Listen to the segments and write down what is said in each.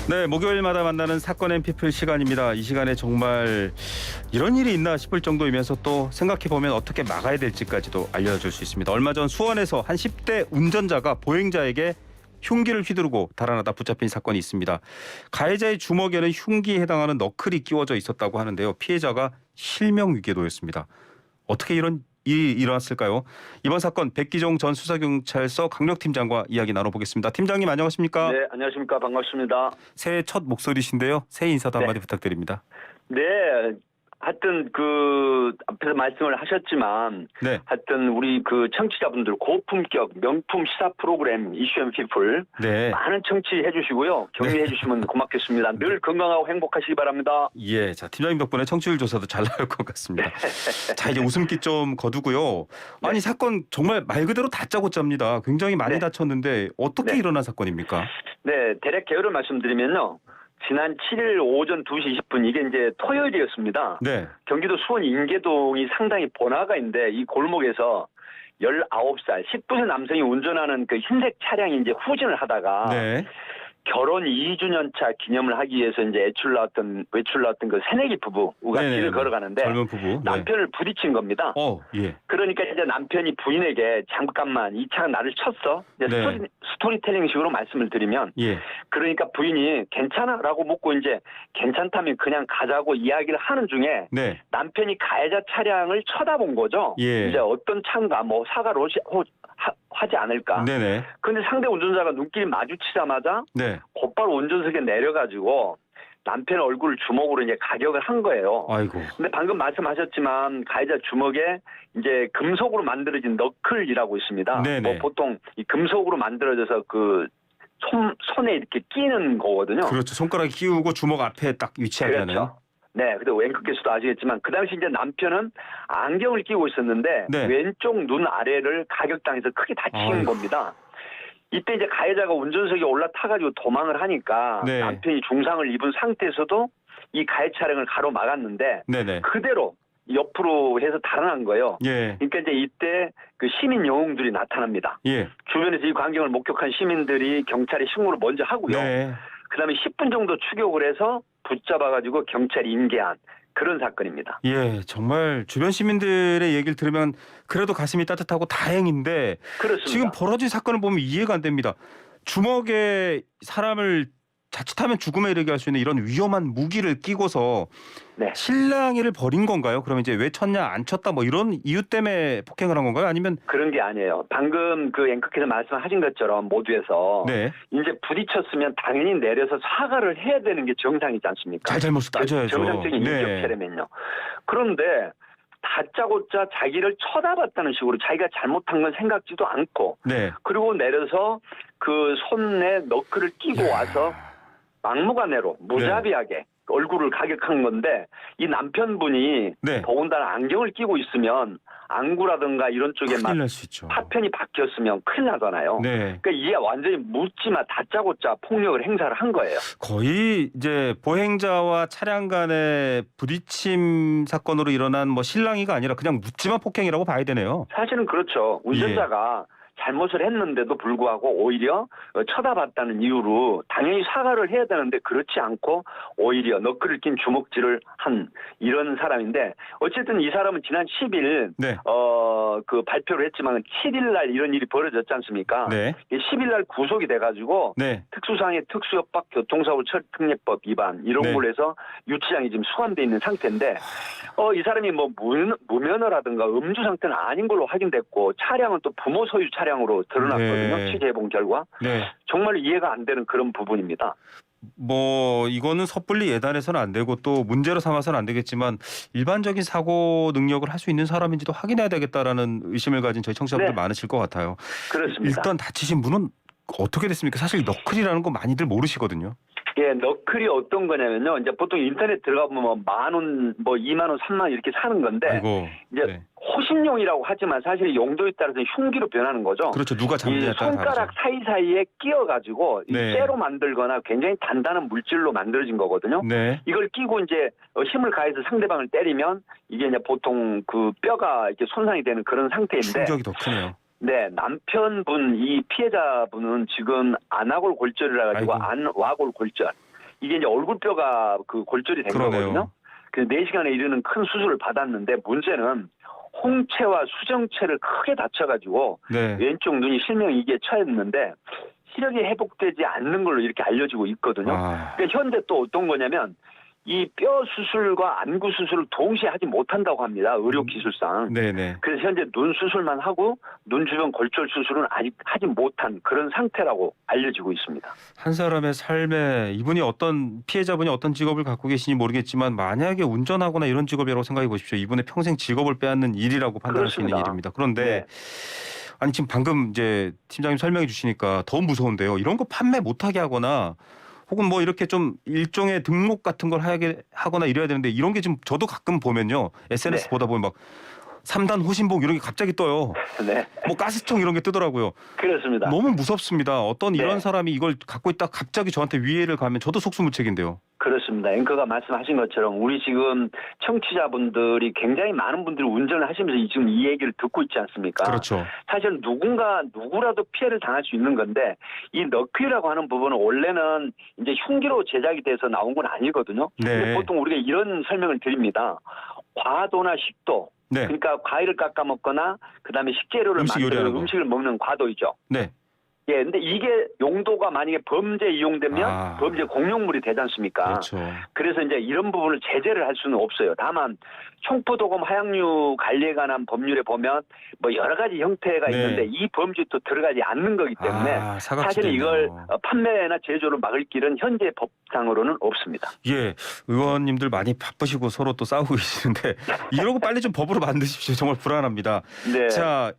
네, 목요일마다 만나는 사건 앤 피플 시간입니다. 이 시간에 정말 이런 일이 있나 싶을 정도이면서 또 생각해보면 어떻게 막아야 될지까지도 알려줄 수 있습니다. 얼마 전 수원에서 한 10대 운전자가 보행자에게 흉기를 휘두르고 달아나다 붙잡힌 사건이 있습니다. 가해자의 주먹에는 흉기에 해당하는 너클이 끼워져 있었다고 하는데요. 피해자가 실명 위기에 놓였습니다. 어떻게 이런 일이 일어났을까요? 이번 사건 백기종 전 수사경찰서 강력팀장과 이야기 나눠보겠습니다. 팀장님 안녕하십니까? 네, 안녕하십니까. 반갑습니다. 새해 첫 목소리신데요. 새해 인사도 한마디 부탁드립니다. 네, 하여튼 앞에서 말씀을 하셨지만 네. 하여튼 우리 청취자분들 고품격 명품 시사 프로그램 이슈 앤 피플 네. 많은 청취해 주시고요. 격려해 주시면 고맙겠습니다. 늘 건강하고 행복하시기 바랍니다. 예, 자 팀장님 덕분에 청취율 조사도 잘 나올 것 같습니다. 자 이제 웃음기 좀 거두고요. 아니 사건 정말 말 그대로 다짜고짜입니다. 굉장히 많이 다쳤는데 어떻게 일어난 사건입니까? 네, 대략 개요를 말씀드리면요. 지난 7일 오전 2시 20분 이게 이제 토요일이었습니다. 네. 경기도 수원 인계동이 상당히 번화가인데 이 골목에서 19살 10세 남성이 운전하는 그 흰색 차량이 이제 후진을 하다가 네. 결혼 2주년 차 기념을 하기 위해서 이제 외출 나왔던 그 새내기 부부가 네네네. 길을 걸어가는데 젊은 부부. 남편을 부딪힌 겁니다. 예. 그러니까 이제 남편이 부인에게 잠깐만 이 차가 나를 쳤어. 이제 네. 스토리텔링식으로 말씀을 드리면 예. 그러니까 부인이 괜찮아라고 묻고 이제 괜찮다면 그냥 가자고 이야기를 하는 중에 네. 남편이 가해자 차량을 쳐다본 거죠. 예. 이제 어떤 차인가 뭐 사과를 하지 않을까. 네네. 근데 상대 운전자가 눈길이 마주치자마자 네. 곧바로 운전석에 내려가지고 남편의 얼굴을 주먹으로 이제 가격을 한 거예요. 아이고. 근데 방금 말씀하셨지만 가해자 주먹에 이제 금속으로 만들어진 너클이라고 있습니다. 네네. 뭐 보통 이 금속으로 만들어져서 손에 이렇게 끼는 거거든요. 그렇죠. 손가락에 끼우고 주먹 앞에 딱 위치하게 하네요. 그렇죠. 네, 근데 앵커께서도 아시겠지만 그 당시 이제 남편은 안경을 끼고 있었는데 네. 왼쪽 눈 아래를 가격당해서 크게 다친 겁니다. 이때 이제 가해자가 운전석에 올라타가지고 도망을 하니까 네. 남편이 중상을 입은 상태에서도 이 가해 차량을 가로막았는데 네네. 그대로 옆으로 해서 달아난 거예요. 예. 그러니까 이제 이때 그 시민 영웅들이 나타납니다. 예. 주변에서 이 광경을 목격한 시민들이 경찰에 신고를 먼저 하고요. 네. 그다음에 10분 정도 추격을 해서 붙잡아가지고 경찰이 인계한 그런 사건입니다. 예, 정말 주변 시민들의 얘기를 들으면 그래도 가슴이 따뜻하고 다행인데 그렇습니다. 지금 벌어진 사건을 보면 이해가 안 됩니다. 주먹에 사람을 자칫하면 죽음에 이르게 할 수 있는 이런 위험한 무기를 끼고서 네. 실랑이를 벌인 건가요? 그러면 이제 왜 쳤냐 안 쳤다 뭐 이런 이유 때문에 폭행을 한 건가요? 아니면 그런 게 아니에요. 방금 그 앵커께서 말씀하신 것처럼 모두에서 네. 이제 부딪혔으면 당연히 내려서 사과를 해야 되는 게 정상이지 않습니까? 잘잘못을 따져야죠. 정상적인 인격 차례면요. 그런데 다짜고짜 자기를 쳐다봤다는 식으로 자기가 잘못한 건 생각지도 않고 네. 그리고 내려서 그 손에 너클을 끼고 와서 막무가내로 무자비하게 얼굴을 가격한 건데 이 남편분이 네. 더군다나 안경을 끼고 있으면 안구라든가 이런 쪽에 막 큰일 날 수 있죠. 파편이 박혔으면 큰일 나잖아요. 네. 그러니까 이게 완전히 묻지마 다짜고짜 폭력을 행사를 한 거예요. 거의 이제 보행자와 차량 간의 부딪힘 사건으로 일어난 뭐 실랑이가 아니라 그냥 묻지마 폭행이라고 봐야 되네요. 사실은 그렇죠. 운전자가 잘못을 했는데도 불구하고 오히려 쳐다봤다는 이유로 당연히 사과를 해야 되는데 그렇지 않고 오히려 너클을 낀 주먹질을 한 이런 사람인데 어쨌든 이 사람은 지난 10일 네. 그 발표를 했지만 7일 날 이런 일이 벌어졌지 않습니까? 네. 10일 날 구속이 돼가지고 네. 특수상해 특수협박 교통사고 처리특례법 위반 이런 네. 걸로 해서 유치장이 지금 수감돼 있는 상태인데 이 사람이 뭐 무면허라든가 음주 상태는 아닌 걸로 확인됐고 차량은 또 부모 소유 차량으로 드러났거든요. 네. 취재해본 결과. 네. 정말 이해가 안 되는 그런 부분입니다. 뭐 이거는 섣불리 예단해서는 안 되고 또 문제로 삼아서는 안 되겠지만 일반적인 사고 능력을 할 수 있는 사람인지도 확인해야 되겠다라는 의심을 가진 저희 청취자분들 많으실 것 같아요. 그렇습니다. 일단 다치신 분은 어떻게 됐습니까? 사실 너클이라는 거 많이들 모르시거든요. 예, 너클이 어떤 거냐면요. 이제 보통 인터넷 들어가 보면 10,000원, 뭐 20,000원, 30,000원 이렇게 사는 건데 아이고. 이제 네. 호신용이라고 하지만 사실 용도에 따라서 흉기로 변하는 거죠. 그렇죠. 누가 이 잡느냐에 따라 손가락 다르죠. 사이사이에 끼어가지고 네. 이 쇠로 만들거나 굉장히 단단한 물질로 만들어진 거거든요. 네. 이걸 끼고 이제 힘을 가해서 상대방을 때리면 이게 이제 보통 그 뼈가 이렇게 손상이 되는 그런 상태인데. 충격이 더 크네요. 네, 남편분 이 피해자분은 지금 안와골 골절이라 가지고 아이고. 안와골 골절. 이게 이제 얼굴뼈가 그 골절이 된 그러네요. 거거든요. 그래서 4시간에 이르는 큰 수술을 받았는데 문제는 홍채와 수정체를 크게 다쳐가지고 네. 왼쪽 눈이 실명이기에 처했는데 시력이 회복되지 않는 걸로 이렇게 알려지고 있거든요. 그러니까 현재 또 어떤 거냐면 이 뼈 수술과 안구 수술을 동시에 하지 못한다고 합니다. 의료 기술상. 네네. 그래서 현재 눈 수술만 하고 눈 주변 골절 수술은 아직 하지 못한 그런 상태라고 알려지고 있습니다. 한 사람의 삶에 이분이 피해자분이 어떤 직업을 갖고 계시니 모르겠지만 만약에 운전하거나 이런 직업이라고 생각해 보십시오. 이분의 평생 직업을 빼앗는 일이라고 판단할 수 있는 그렇습니다. 일입니다. 그런데 네. 아니 지금 방금 이제 팀장님 설명해 주시니까 더 무서운데요. 이런 거 판매 못하게 하거나 혹은 뭐 이렇게 좀 일종의 등록 같은 걸 하게 하거나 이래야 되는데 이런 게 지금 저도 가끔 보면요. SNS 네. 보다 보면 막 3단 호신복 이런 게 갑자기 떠요. 네. 뭐 가스총 이런 게 뜨더라고요. 그렇습니다. 너무 무섭습니다. 어떤 이런 네. 사람이 이걸 갖고 있다 갑자기 저한테 위해를 가면 저도 속수무책인데요. 그렇습니다. 앵커가 말씀하신 것처럼 우리 지금 청취자분들이 굉장히 많은 분들이 운전을 하시면서 지금 이 얘기를 듣고 있지 않습니까? 그렇죠. 사실 누구라도 피해를 당할 수 있는 건데 이 너클이라고 하는 부분은 원래는 이제 흉기로 제작이 돼서 나온 건 아니거든요. 네. 근데 보통 우리가 이런 설명을 드립니다. 과도나 식도, 네. 그러니까 과일을 깎아 먹거나 그다음에 식재료를 음식 만들어 요리하는 거. 음식을 먹는 과도이죠. 네. 예, 근데 이게 용도가 만약에 범죄에 이용되면 범죄 공용물이 되지 않습니까? 그렇죠. 그래서 이제 이런 부분을 제재를 할 수는 없어요. 다만 총포도금 하약류 관리에 관한 법률에 보면 뭐 여러 가지 형태가 네. 있는데 이 범죄에 또 들어가지 않는 거기 때문에 사실은 사각지대네요. 이걸 판매나 제조를 막을 길은 현재 법상으로는 없습니다. 예, 의원님들 많이 바쁘시고 서로 또 싸우고 계시는데 이런 거 빨리 좀 법으로 만드십시오. 정말 불안합니다. 네. 자,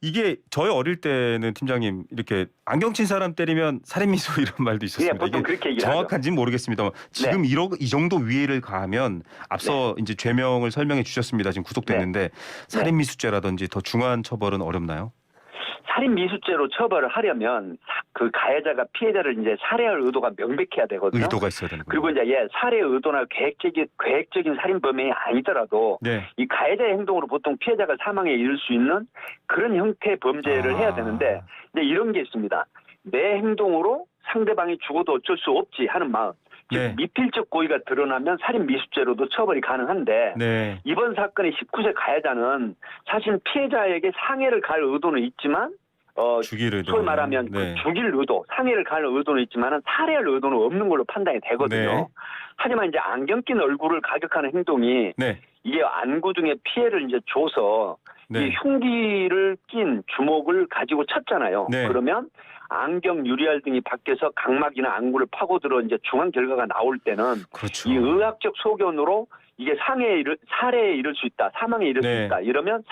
이게 저희 어릴 때는 팀장님 이렇게 안경 친 사람 때리면 살인미수 이런 말도 있었습니다. 예, 보통 이게 그렇게 얘기를 하죠. 정확한지는 모르겠습니다만 지금 이 정도 위해를 가하면 앞서 이제 죄명을 설명해 주셨습니다. 지금 구속됐는데 살인미수죄라든지 더 중한 처벌은 어렵나요? 살인미수죄로 처벌을 하려면 그 가해자가 피해자를 이제 살해할 의도가 명백해야 되거든요. 의도가 있어야 되는 거예요. 그리고 이제 살해 의도나 계획적인 살인 범행이 아니더라도 네. 이 가해자의 행동으로 보통 피해자가 사망에 이를 수 있는 그런 형태의 범죄를 해야 되는데 이제 이런 게 있습니다. 내 행동으로 상대방이 죽어도 어쩔 수 없지 하는 마음. 즉 네. 미필적 고의가 드러나면 살인미수죄로도 처벌이 가능한데 네. 이번 사건의 19세 가해자는 사실 피해자에게 상해를 갈 의도는 있지만 죽일 의도. 소위 말하면 네. 그 죽일 의도, 상해를 갈 의도는 있지만 살해할 의도는 없는 걸로 판단이 되거든요. 네. 하지만 이제 안경 낀 얼굴을 가격하는 행동이 네. 이게 안구 등에 피해를 이제 줘서 네. 이 흉기를 낀 주먹을 가지고 쳤잖아요. 네. 그러면 안경 유리알 등이 밖에서 각막이나 안구를 파고들어 이제 중한 결과가 나올 때는 그렇죠. 이 의학적 소견으로 이게 살해에 이를 수 있다, 사망에 이를 네. 수 있다. 이러면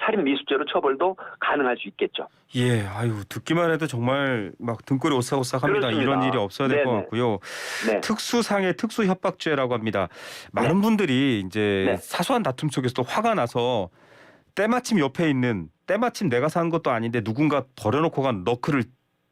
살인미수죄로 처벌도 가능할 수 있겠죠. 예, 아유 듣기만 해도 정말 막 등골이 오싹오싹합니다. 그렇습니다. 이런 일이 없어야 될 것 네네. 같고요. 네. 특수상해 특수협박죄라고 합니다. 많은 분들이 이제 네. 사소한 다툼 속에서도 화가 나서 때마침 옆에 있는 때마침 내가 산 것도 아닌데 누군가 버려놓고 간 너클을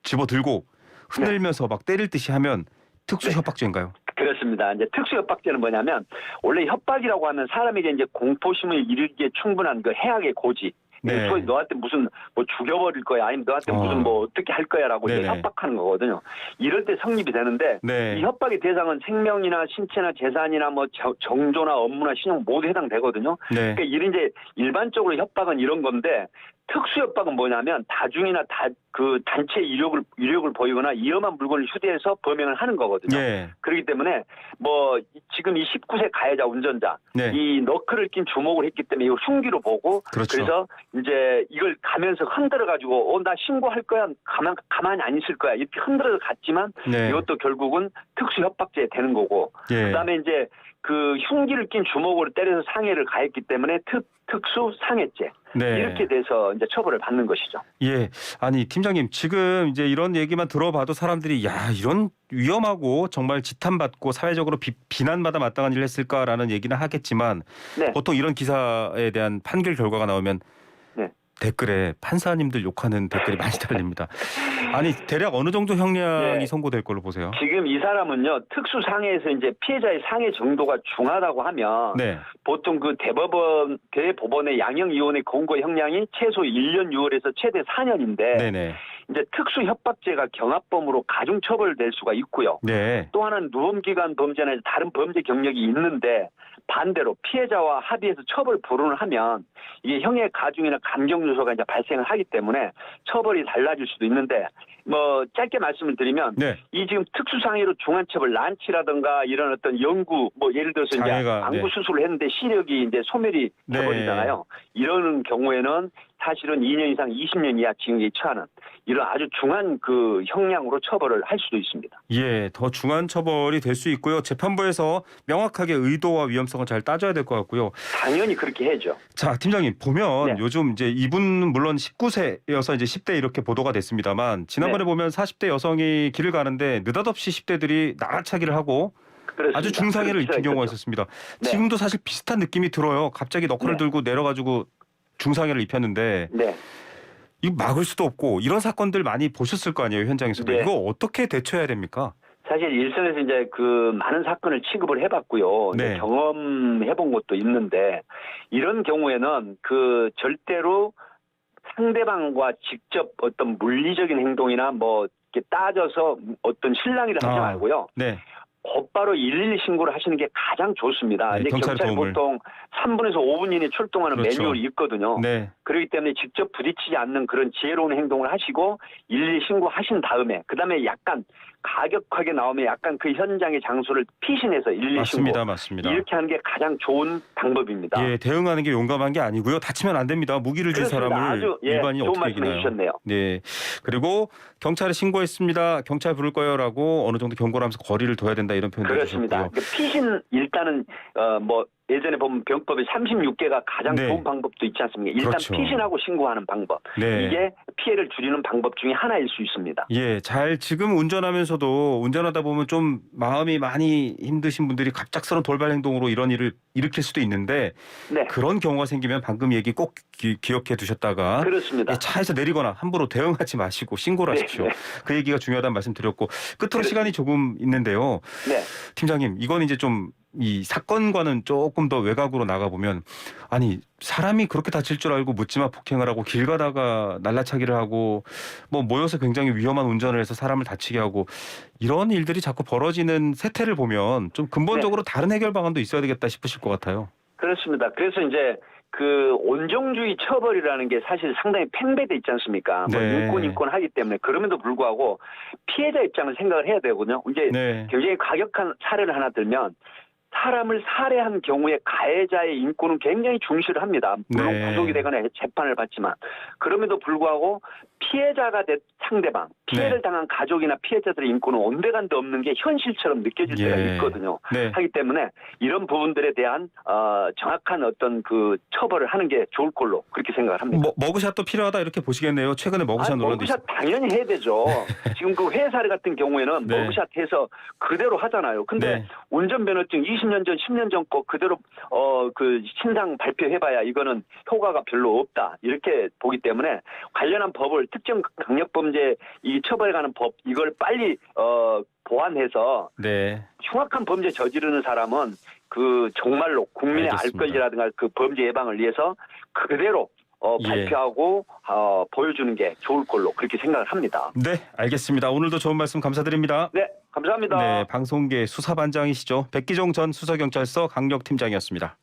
집어들고 흔들면서 막 때릴 듯이 하면 특수협박죄인가요? 그렇습니다. 이제 특수협박죄는 뭐냐면 원래 협박이라고 하면 사람에게 이제 공포심을 이루기에 충분한 그 해악의 고지. 네. 소위 너한테 무슨 뭐 죽여버릴 거야, 아니면 너한테 무슨 뭐 어떻게 할 거야라고 이제 네네. 협박하는 거거든요. 이럴 때 성립이 되는데 네. 이 협박의 대상은 생명이나 신체나 재산이나 뭐 정조나 업무나 신용 모두 해당되거든요. 네. 그러니까 이런 이제 일반적으로 협박은 이런 건데 특수협박은 뭐냐면 다중이나 그 단체 이력을 보이거나 위험한 물건을 휴대해서 범행을 하는 거거든요. 예. 그렇기 때문에 뭐 지금 이 19세 가해자 운전자 네. 이 너클을 낀 주먹을 했기 때문에 이걸 흉기로 보고 그렇죠. 그래서 이제 이걸 가면서 흔들어 가지고 나 신고할 거야, 가만히 안 있을 거야 이렇게 흔들어서 갔지만 네. 이것도 결국은 특수협박죄에 되는 거고 예. 그다음에 이제 그 흉기를 낀 주먹으로 때려서 상해를 가했기 때문에 특수 상해죄 네. 이렇게 돼서 이제 처벌을 받는 것이죠. 예, 아니 팀장님 지금 이제 이런 얘기만 들어봐도 사람들이 야 이런 위험하고 정말 지탄받고 사회적으로 비난받아 마땅한 일을 했을까라는 얘기는 하겠지만 네. 보통 이런 기사에 대한 판결 결과가 나오면 네. 댓글에 판사님들 욕하는 댓글이 많이 달립니다. 아니 대략 어느 정도 형량이 네. 선고될 걸로 보세요? 지금 이 사람은요 특수상해에서 이제 피해자의 상해 정도가 중하다고 하면 네, 보통 그 대법원의 양형위원회 권고 형량이 최소 1년 6월에서 최대 4년인데 네네, 이제 특수 협박죄가 경합범으로 가중 처벌될 수가 있고요. 네. 또 하나는 누범기관 범죄나 다른 범죄 경력이 있는데 반대로 피해자와 합의해서 처벌 불응을 하면 이게 형의 가중이나 감경 요소가 이제 발생을 하기 때문에 처벌이 달라질 수도 있는데 뭐 짧게 말씀을 드리면 네. 이 지금 특수상해로 중한처벌 난치라든가 이런 어떤 연구 뭐 예를 들어서 이제 장애가, 안구 네. 수술을 했는데 시력이 이제 소멸이 네. 돼버리잖아요. 이런 경우에는 사실은 2년 이상 20년 이하 징역에 처하는 이런 아주 중한 그 형량으로 처벌을 할 수도 있습니다. 예, 더 중한 처벌이 될 수 있고요. 재판부에서 명확하게 의도와 위험성을 잘 따져야 될 것 같고요. 당연히 그렇게 해야죠. 자, 팀장님 보면 네. 요즘 이제 이분은 물론 19세여서 이제 10대 이렇게 보도가 됐습니다만 지난번에 네. 보면 40대 여성이 길을 가는데 느닷없이 10대들이 나라차기를 하고 그렇습니다. 아주 중상해를 입힌 경우가 있었죠. 있었습니다. 네. 지금도 사실 비슷한 느낌이 들어요. 갑자기 너클을 네. 들고 내려가지고 중상해를 입혔는데 네. 이거 막을 수도 없고 이런 사건들 많이 보셨을 거 아니에요, 현장에서도. 네. 이거 어떻게 대처해야 됩니까? 사실 일선에서 이제 그 많은 사건을 취급을 해봤고요. 네. 이제 경험해본 것도 있는데 이런 경우에는 그 절대로 상대방과 직접 어떤 물리적인 행동이나 뭐 이렇게 따져서 어떤 실랑이를 하지 아. 말고요. 네. 곧바로 112 신고를 하시는 게 가장 좋습니다. 네, 이제 경찰 경찰이 도움을. 보통 3분에서 5분 이내 출동하는 그렇죠. 매뉴얼이 있거든요. 네. 그렇기 때문에 직접 부딪히지 않는 그런 지혜로운 행동을 하시고 112 신고하신 다음에 그다음에 약간 가격하게 나오면 약간 그 현장의 장소를 피신해서 112 맞습니다. 신고 맞습니다. 이렇게 하는 게 가장 좋은 방법입니다. 예, 대응하는 게 용감한 게 아니고요. 다치면 안 됩니다. 무기를 쥔 그렇습니다. 사람을 아주 일반인이 좋은 어떻게 말씀 이기나요? 해주셨네요. 네. 그리고 경찰에 신고했습니다. 경찰 부를 거요라고 어느 정도 경고를 하면서 거리를 둬야 된다 이런 표현도 그렇습니다. 해주셨고요. 그러니까 피신 일단은 뭐 예전에 보면 병법에 36개가 가장 네. 좋은 방법도 있지 않습니까? 일단 그렇죠. 피신하고 신고하는 방법. 네. 이게 피해를 줄이는 방법 중에 하나일 수 있습니다. 예, 잘 지금 운전하면서도 운전하다 보면 좀 마음이 많이 힘드신 분들이 갑작스러운 돌발 행동으로 이런 일을 일으킬 수도 있는데 네. 그런 경우가 생기면 방금 얘기 꼭 기억해 두셨다가 그렇습니다. 예, 차에서 내리거나 함부로 대응하지 마시고 신고를 네, 하십시오. 네. 그 얘기가 중요하다는 말씀 드렸고 끝으로 그렇습니다. 시간이 조금 있는데요. 네. 팀장님, 이건 이제 좀 이 사건과는 조금 더 외곽으로 나가보면 아니 사람이 그렇게 다칠 줄 알고 묻지마 폭행을 하고 길 가다가 날라차기를 하고 뭐 모여서 굉장히 위험한 운전을 해서 사람을 다치게 하고 이런 일들이 자꾸 벌어지는 세태를 보면 좀 근본적으로 다른 해결 방안도 있어야 되겠다 싶으실 것 같아요. 그렇습니다. 그래서 이제 그 온정주의 처벌이라는 게 사실 상당히 팽배돼 있지 않습니까? 뭐 네. 인권 하기 때문에 그럼에도 불구하고 피해자 입장을 생각을 해야 되거든요. 이제 네. 굉장히 과격한 사례를 하나 들면 사람을 살해한 경우에 가해자의 인권은 굉장히 중시를 합니다. 물론 네. 구속이 되거나 재판을 받지만 그럼에도 불구하고 피해자가 된 상대방, 피해를 네. 당한 가족이나 피해자들의 인권은 온데간데 없는 게 현실처럼 느껴질 때가 예. 있거든요. 네. 하기 때문에 이런 부분들에 대한 정확한 어떤 그 처벌을 하는 게 좋을 걸로 그렇게 생각을 합니다. 머그샷도 필요하다 이렇게 보시겠네요. 최근에 머그샷 논란도 머그샷 당연히 해야 되죠. 지금 그 회사례 같은 경우에는 네. 머그샷 해서 그대로 하잖아요. 근데 네. 운전면허증 20년 전, 10년 전 거 그대로 그 신상 발표해봐야 이거는 효과가 별로 없다 이렇게 보기 때문에 관련한 법을 특정 강력범죄 이 처벌해가는 법 이걸 빨리 보완해서 네. 흉악한 범죄 저지르는 사람은 그 정말로 국민의 알겠습니다. 알 권리라든가 그 범죄 예방을 위해서 그대로 예. 발표하고 보여주는 게 좋을 걸로 그렇게 생각을 합니다. 네, 알겠습니다. 오늘도 좋은 말씀 감사드립니다. 네, 감사합니다. 네, 방송계 수사반장이시죠. 백기종 전 수서경찰서 강력팀장이었습니다.